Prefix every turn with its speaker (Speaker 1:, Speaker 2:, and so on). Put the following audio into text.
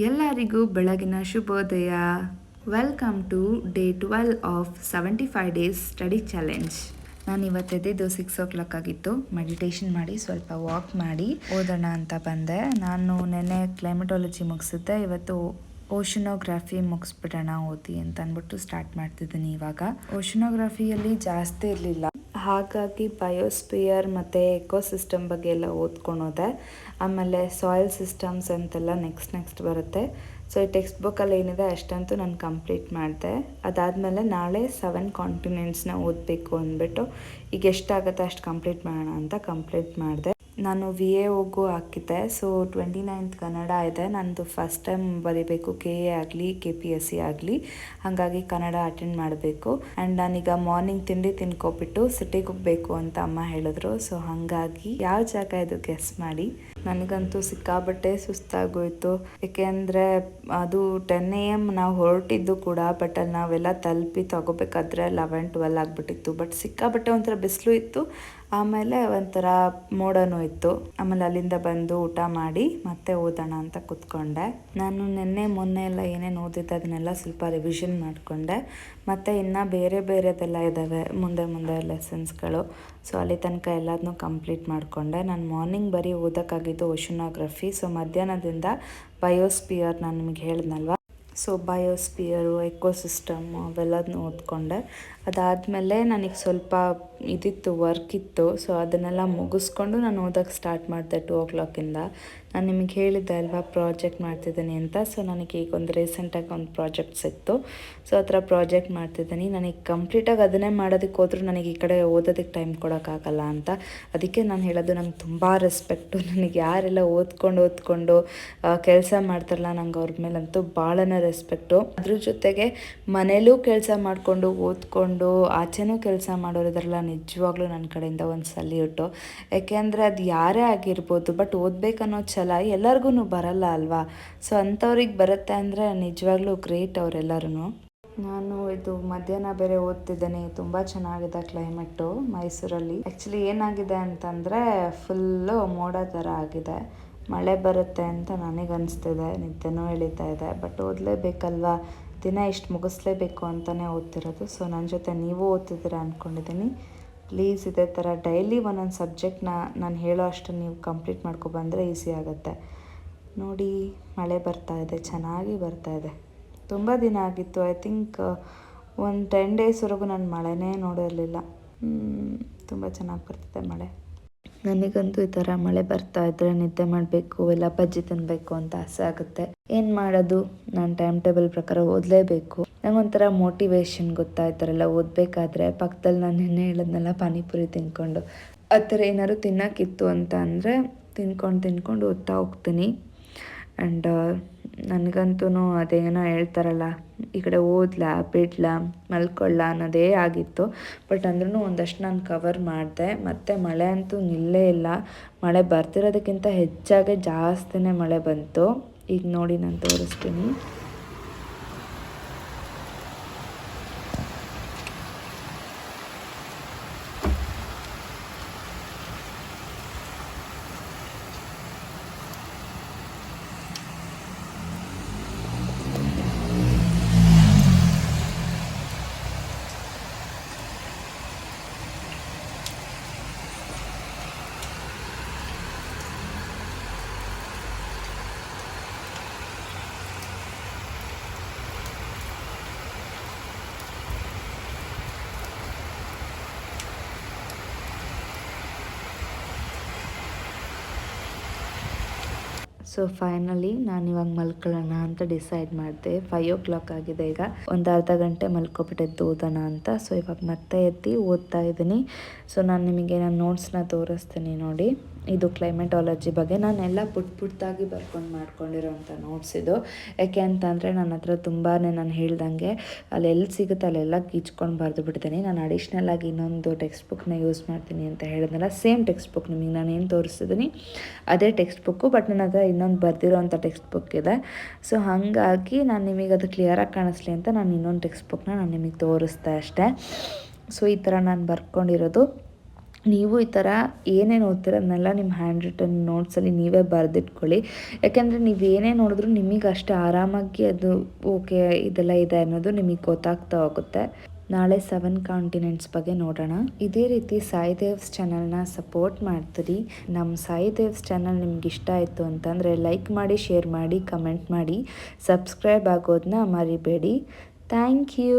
Speaker 1: ಎಲ್ಲರಿಗೂ ಬೆಳಗಿನ ಶುಭೋದಯ. Welcome to day 12 of 75 days study challenge. ನಾನು ಇವತ್ತೆದ್ದು 6 o'clock ಆಗಿತ್ತು. ಮೆಡಿಟೇಷನ್ ಮಾಡಿ ಸ್ವಲ್ಪ ವಾಕ್ ಮಾಡಿ ಓದೋಣ ಅಂತ ಬಂದೆ. ನಾನು ನೆನ್ನೆ ಕ್ಲೈಮೆಟಾಲಜಿ ಮುಗಿಸಿದ್ದೆ. ಇವತ್ತು ಓಷನೋಗ್ರಫಿ ಮುಗಿಸ್ಬಿಡೋಣ ಓದಿ ಅಂತ ಅಂದ್ಬಿಟ್ಟು ಸ್ಟಾರ್ಟ್ ಮಾಡ್ತಿದ್ದೀನಿ. ಇವಾಗ ಓಷನೋಗ್ರಫಿಯಲ್ಲಿ ಜಾಸ್ತಿ ಇರಲಿಲ್ಲ, ಹಾಗಾಗಿ ಬಯೋಸ್ಪಿಯರ್ ಮತ್ತು ಎಕೋಸಿಸ್ಟಮ್ ಬಗ್ಗೆ ಎಲ್ಲ ಓದ್ಕೊಳೋದೆ. ಆಮೇಲೆ ಸಾಯಿಲ್ ಸಿಸ್ಟಮ್ಸ್ ಅಂತೆಲ್ಲ ನೆಕ್ಸ್ಟ್ ಬರುತ್ತೆ. ಸೊ ಈ ಟೆಕ್ಸ್ಟ್ ಬುಕ್ಕಲ್ಲಿ ಏನಿದೆ ಅಷ್ಟಂತೂ ನಾನು ಕಂಪ್ಲೀಟ್ ಮಾಡಿದೆ. ಅದಾದಮೇಲೆ ನಾಳೆ 7 ಕಾಂಟಿನೆಂಟ್ಸ್ನ ಓದಬೇಕು ಅಂದ್ಬಿಟ್ಟು ಈಗ ಎಷ್ಟಾಗುತ್ತೆ ಅಷ್ಟು ಕಂಪ್ಲೀಟ್ ಮಾಡೋಣ ಅಂತ ಕಂಪ್ಲೀಟ್ ಮಾಡಿದೆ. ನಾನು VAOಗೂ ಹಾಕಿದ್ದೆ. ಸೊ 29th ಕನ್ನಡ ಇದೆ. ನಂದು ಫಸ್ಟ್ ಟೈಮ್ ಬರೀಬೇಕು, KA ಆಗಲಿ KPSC ಆಗಲಿ. ಹಾಗಾಗಿ ಕನ್ನಡ ಅಟೆಂಡ್ ಮಾಡಬೇಕು. ಆ್ಯಂಡ್ ನಾನೀಗ ಮಾರ್ನಿಂಗ್ ತಿಂಡಿ ತಿನ್ಕೊಬಿಟ್ಟು ಸಿಟಿಗೆ ಹೋಗಬೇಕು ಅಂತ ಅಮ್ಮ ಹೇಳಿದ್ರು. ಸೊ ಹಾಗಾಗಿ ಯಾವ ಜಾಗ ಇದು ಗೆಸ್ ಮಾಡಿ. ನನಗಂತೂ ಸಿಕ್ಕಾಬಟ್ಟೆ ಸುಸ್ತಾಗೋಯ್ತು. ಏಕೆಂದರೆ ಅದು 10 AM ನಾವು ಹೊರಟಿದ್ದು ಕೂಡ, ಬಟ್ ಅಲ್ಲಿ ನಾವೆಲ್ಲ ತಲುಪಿ ತಗೋಬೇಕಾದ್ರೆ 11-12 ಆಗಿಬಿಟ್ಟಿತ್ತು. ಬಟ್ ಸಿಕ್ಕಾಬಟ್ಟೆ ಒಂಥರ ಬಿಸಿಲು ಇತ್ತು, ಆಮೇಲೆ ಒಂಥರ ಮೋಡನೂ ಇತ್ತು. ಆಮೇಲೆ ಅಲ್ಲಿಂದ ಬಂದು ಊಟ ಮಾಡಿ ಮತ್ತೆ ಓದೋಣ ಅಂತ ಕೂತ್ಕೊಂಡೆ. ನಾನು ಮೊನ್ನೆ ಎಲ್ಲ ಏನೇನು ಓದಿದ್ದೆ ಅದನ್ನೆಲ್ಲ ಸ್ವಲ್ಪ ರಿವಿಷನ್ ಮಾಡಿಕೊಂಡೆ. ಮತ್ತು ಇನ್ನು ಬೇರೆದೆಲ್ಲ ಇದ್ದಾವೆ ಮುಂದೆ ಲೆಸನ್ಸ್ಗಳು. ಸೊ ಅಲ್ಲಿ ತನಕ ಎಲ್ಲದನ್ನೂ ಕಂಪ್ಲೀಟ್ ಮಾಡಿಕೊಂಡೆ. ನಾನು ಮಾರ್ನಿಂಗ್ ಬರೀ ಓದೋಕ್ಕಾಗಿದ್ದು ಓಷನೋಗ್ರಫಿ. ಸೊ ಮಧ್ಯಾಹ್ನದಿಂದ ಬಯೋಸ್ಪಿಯರ್ ನಾನು ನಿಮಗೆ ಹೇಳಿದ್ನಲ್ವ, ಸೊ ಬಯೋಸ್ಪಿಯರು, ಎಕೋಸಿಸ್ಟಮ್ಮು ಅವೆಲ್ಲದನ್ನೂ ಓದ್ಕೊಂಡೆ. ಅದಾದಮೇಲೆ ನನಗೆ ಸ್ವಲ್ಪ ಇದಿತ್ತು, ವರ್ಕ್ ಇತ್ತು. ಸೊ ಅದನ್ನೆಲ್ಲ ಮುಗಿಸ್ಕೊಂಡು ನಾನು ಓದೋಕ್ಕೆ ಸ್ಟಾರ್ಟ್ ಮಾಡಿದೆ 2 o'clock-ಇಂದ. ನಾನು ನಿಮಗೆ ಹೇಳಿದ್ದೆ ಅಲ್ವಾ ಪ್ರಾಜೆಕ್ಟ್ ಮಾಡ್ತಿದ್ದೀನಿ ಅಂತ. ಸೊ ನನಗೆ ಈಗ ರೀಸೆಂಟಾಗಿ ಒಂದು ಪ್ರಾಜೆಕ್ಟ್ ಸಿಕ್ತು. ಸೊ ಆ ಥರ ಪ್ರಾಜೆಕ್ಟ್ ಮಾಡ್ತಿದ್ದೀನಿ. ನನಗೆ ಕಂಪ್ಲೀಟಾಗಿ ಅದನ್ನೇ ಮಾಡೋದಕ್ಕೆ ಹೋದ್ರೂ ನನಗೆ ಈ ಕಡೆ ಓದೋದಕ್ಕೆ ಟೈಮ್ ಕೊಡೋಕ್ಕಾಗಲ್ಲ ಅಂತ. ಅದಕ್ಕೆ ನಾನು ಹೇಳೋದು, ನಂಗೆ ತುಂಬ ರೆಸ್ಪೆಕ್ಟು. ನನಗೆ ಯಾರೆಲ್ಲ ಓದ್ಕೊಂಡು ಕೆಲಸ ಮಾಡ್ತಾರಲ್ಲ, ನಂಗೆ ಅವ್ರ ಮೇಲಂತೂ ಭಾಳನೇ ರೆಸ್ಪೆಕ್ಟು. ಅದ್ರ ಜೊತೆಗೆ ಮನೇಲೂ ಕೆಲಸ ಮಾಡಿಕೊಂಡು ಓದ್ಕೊಂಡು ಆಚೆನೂ ಕೆಲಸ ಮಾಡೋರಿದ್ರಲ್ಲ, ನಿಜವಾಗ್ಲೂ ನನ್ನ ಕಡೆಯಿಂದ ಒಂದು ಸಲ್ಯೂಟು. ಯಾಕೆಂದರೆ ಅದು ಯಾರೇ ಆಗಿರ್ಬೋದು, ಬಟ್ ಓದಬೇಕನ್ನೋ ಛಲ ಎಲ್ಲರಿಗೂ ಬರಲ್ಲ ಅಲ್ವಾ. ಸೊ ಅಂಥವ್ರಿಗೆ ಬರುತ್ತೆ ಅಂದರೆ ನಿಜವಾಗ್ಲೂ ಗ್ರೇಟ್ ಅವರೆಲ್ಲರೂ. ನಾನು ಇದು ಮಧ್ಯಾಹ್ನ ಬೇರೆ ಓದ್ತಿದ್ದೇನೆ. ತುಂಬ ಚೆನ್ನಾಗಿದೆ ಕ್ಲೈಮೇಟು ಮೈಸೂರಲ್ಲಿ. ಆ್ಯಕ್ಚುಲಿ ಏನಾಗಿದೆ ಅಂತಂದರೆ ಫುಲ್ಲು ಮೋಡ ಥರ ಆಗಿದೆ, ಮಳೆ ಬರುತ್ತೆ ಅಂತ ನನಗನ್ನಿಸ್ತಿದೆ. ನಿದ್ದೆನೂ ಎಳೀತಾ ಇದೆ, ಬಟ್ ಓದಲೇಬೇಕಲ್ವಾ, ದಿನ ಇಷ್ಟು ಮುಗಿಸ್ಲೇಬೇಕು ಅಂತಲೇ ಓದ್ತಿರೋದು. ಸೊ ನನ್ನ ಜೊತೆ ನೀವು ಓದ್ತಿದ್ದೀರಾ ಅಂದ್ಕೊಂಡಿದ್ದೀನಿ. ಪ್ಲೀಸ್ ಇದೇ ಥರ ಡೈಲಿ ಒಂದೊಂದು ಸಬ್ಜೆಕ್ಟ್ನ ನಾನು ಹೇಳೋ ಅಷ್ಟು ನೀವು ಕಂಪ್ಲೀಟ್ ಮಾಡ್ಕೊಬಂದರೆ ಈಸಿ ಆಗುತ್ತೆ. ನೋಡಿ, ಮಳೆ ಬರ್ತಾಯಿದೆ, ಚೆನ್ನಾಗಿ ಬರ್ತಾಯಿದೆ. ತುಂಬ ದಿನ ಆಗಿತ್ತು, ಐ ಥಿಂಕ್ ಒಂದು 10 daysವರೆಗೂ ನಾನು ಮಳೆನೇ ನೋಡಿರಲಿಲ್ಲ. ತುಂಬ ಚೆನ್ನಾಗಿ ಬರ್ತಿದೆ ಮಳೆ. ನನಗಂತೂ ಈ ಥರ ಮಳೆ ಬರ್ತಾ ಇದ್ದರೆ ನಿದ್ದೆ ಮಾಡಬೇಕು, ಎಲ್ಲ ಬಜ್ಜಿ ತಿನ್ನಬೇಕು ಅಂತ ಆಸೆ ಆಗುತ್ತೆ. ಏನು ಮಾಡೋದು, ನಾನು ಟೈಮ್ ಟೇಬಲ್ ಪ್ರಕಾರ ಓದಲೇಬೇಕು. ನಂಗೊಂಥರ ಮೋಟಿವೇಶನ್ ಗೊತ್ತಾ, ಈ ಥರ ಎಲ್ಲ ಓದಬೇಕಾದ್ರೆ. ಪಕ್ಕದಲ್ಲಿ ನಾನು ನಿನ್ನೆ ಹೇಳಿದ್ನೆಲ್ಲ ಪಾನಿಪುರಿ ತಿನ್ಕೊಂಡು, ಆ ಥರ ಏನಾದ್ರು ತಿನ್ನೋಕ್ಕಿತ್ತು ಅಂತ ಅಂದರೆ ತಿನ್ಕೊಂಡು ಓದ್ತಾ ಹೋಗ್ತೀನಿ. ಆ್ಯಂಡ್ ನನಗಂತೂ ಅದೇನೋ ಹೇಳ್ತಾರಲ್ಲ, ಈ ಕಡೆ ಓದ್ಲಾ ಬಿಡ್ಲಾ ಮಲ್ಕೊಳ್ಳ ಅನ್ನೋದೇ ಆಗಿತ್ತು. ಬಟ್ ಅಂದ್ರೂ ಒಂದಷ್ಟು ನಾನು ಕವರ್ ಮಾಡಿದೆ. ಮತ್ತು ಮಳೆ ಅಂತೂ ನಿಲ್ಲೇ ಇಲ್ಲ. ಮಳೆ ಬರ್ತಿರೋದಕ್ಕಿಂತ ಹೆಚ್ಚಾಗೆ ಜಾಸ್ತಿನೇ ಮಳೆ ಬಂತು. ಈಗ ನೋಡಿ ನಾನು ತೋರಿಸ್ತೀನಿ. ಸೊ ಫೈನಲಿ ನಾನು ಇವಾಗ ಮಲ್ಕೊಳ್ಳೋಣ ಅಂತ ಡಿಸೈಡ್ ಮಾಡಿದೆ. 5 o'clock ಆಗಿದೆ. ಈಗ ಒಂದು ಅರ್ಧ ಗಂಟೆ ಮಲ್ಕೊಬಿಟ್ಟು ಓದೋಣ ಅಂತ. ಸೊ ಇವಾಗ ಮತ್ತೆ ಎದ್ದು ಓದ್ತಾ ಇದ್ದೀನಿ. ಸೊ ನಾನು ನಿಮಗೆ ನಾನು ನೋಟ್ಸ್ನ ತೋರಿಸ್ತೀನಿ ನೋಡಿ. ಇದು ಕ್ಲೈಮೆಟಾಲಜಿ ಬಗ್ಗೆ ನಾನೆಲ್ಲ ಪುಟ್ಟಾಗಿ ಬರ್ಕೊಂಡು ಮಾಡ್ಕೊಂಡಿರೋಂಥ ನೋಟ್ಸ್ ಇದು. ಯಾಕೆ ಅಂತಂದರೆ ನನ್ನ ಹತ್ರ ತುಂಬಾ ನಾನು ಹೇಳ್ದಂಗೆ ಅಲ್ಲೆಲ್ಲಿ ಸಿಗುತ್ತೆ ಅಲ್ಲೆಲ್ಲ ಗೀಚ್ಕೊಂಡು ಬರೆದು ಬಿಡ್ತೀನಿ. ನಾನು ಅಡಿಷ್ನಲಾಗಿ ಇನ್ನೊಂದು ಟೆಕ್ಸ್ಟ್ ಬುಕ್ನ ಯೂಸ್ ಮಾಡ್ತೀನಿ ಅಂತ ಹೇಳಿದ್ನಲ್ಲ, ಸೇಮ್ ಟೆಕ್ಸ್ಟ್ ಬುಕ್ ನಿಮಗೆ ನಾನು ಏನು ತೋರಿಸ್ತಿದ್ದೀನಿ ಅದೇ ಟೆಕ್ಸ್ಟ್ ಬುಕ್ಕು. ಬಟ್ ನನ್ನ ಹತ್ರ ಇನ್ನೊಂದು ಬರೆದಿರೋಂಥ ಟೆಕ್ಸ್ಟ್ ಬುಕ್ ಇದೆ. ಸೊ ಹಾಗಾಗಿ ನಾನು ನಿಮಗೆ ಅದು ಕ್ಲಿಯರಾಗಿ ಕಾಣಿಸ್ಲಿ ಅಂತ ನಾನು ಇನ್ನೊಂದು ಟೆಕ್ಸ್ಟ್ ಬುಕ್ನ ನಾನು ನಿಮಗೆ ತೋರಿಸ್ದೆ ಅಷ್ಟೇ. ಸೊ ಈ ಥರ ನಾನು ಬರ್ಕೊಂಡಿರೋದು. ನೀವು ಈ ಥರ ಏನೇನು ಓದ್ತೀರ ಅದನ್ನೆಲ್ಲ ನಿಮ್ಮ ಹ್ಯಾಂಡ್ ರಿಟನ್ ನೋಟ್ಸಲ್ಲಿ ನೀವೇ ಬರೆದಿಟ್ಕೊಳ್ಳಿ. ಯಾಕೆಂದರೆ ನೀವು ಏನೇ ನೋಡಿದ್ರೂ ನಿಮಗೆ ಅಷ್ಟು ಆರಾಮಾಗಿ ಅದು ಓಕೆ ಇದೆಲ್ಲ ಇದೆ ಅನ್ನೋದು ನಿಮಗೆ ಗೊತ್ತಾಗ್ತಾ ಹೋಗುತ್ತೆ. ನಾಳೆ 7 ಕಾಂಟಿನೆಂಟ್ಸ್ ಬಗ್ಗೆ ನೋಡೋಣ. ಇದೇ ರೀತಿ ಸಾಯಿ ದೇವ್ಸ್ ಚಾನಲ್ನ ಸಪೋರ್ಟ್ ಮಾಡ್ತೀರಿ. ನಮ್ಮ ಸಾಯಿ ದೇವ್ಸ್ ಚಾನಲ್ ನಿಮ್ಗೆ ಇಷ್ಟ ಆಯಿತು ಅಂತಂದರೆ ಲೈಕ್ ಮಾಡಿ, ಶೇರ್ ಮಾಡಿ, ಕಮೆಂಟ್ ಮಾಡಿ, ಸಬ್ಸ್ಕ್ರೈಬ್ ಆಗೋದನ್ನ ಮರಿಬೇಡಿ. Thank you.